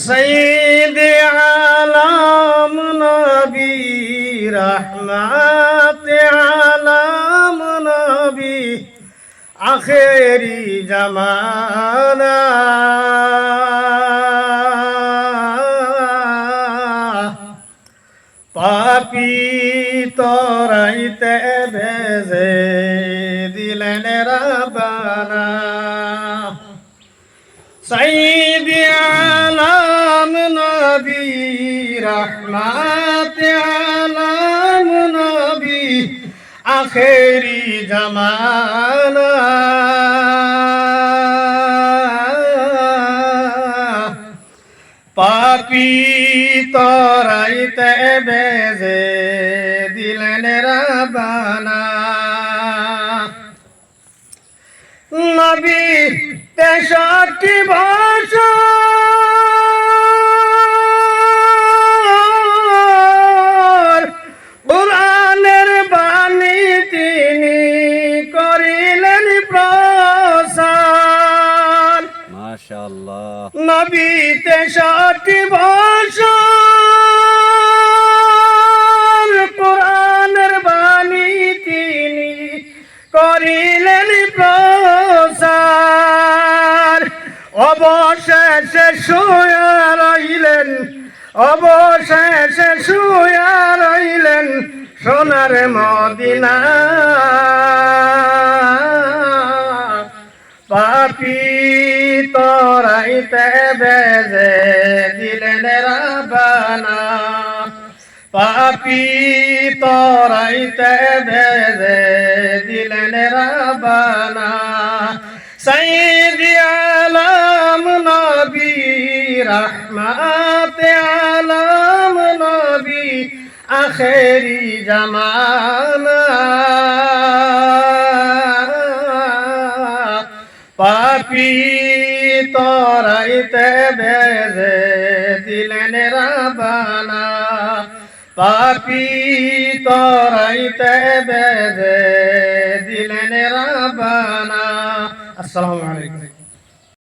সৈয়দে আলম নবী রহমতে আলম নবী আখেরি জামানা পাপী তরাইতে ভেজে দিলেন রব্বানা সৈয়দে আলম নবী রহমতে আলম নবী আখেরি জামানা পাপী তরাইতে ভেজে দিলেন রব্বানা নবী 63 বছর কুরআনের বাণী তিনি করিলেন প্রচার মাশাআল্লাহ নবী 63 বছর কুরআনের বাণী তিনি করিলেন প্রচার অবশেষে শুয়ে রইলেন সোনার মদিনা পাপী তরাইতে ভেজে দিলেন রব্বানা পাপী তরাইতে ভেজে দিলেন রব্বানা সৈয়দে আলম নবী রহমতে আলম নবী আখেরি জামানা পাপী তরাইতে ভেজে দিলেন রব্বানা পাপী তরাইতে ভেজে দিলেন রব্বানা আসসালামু আলাইকুম।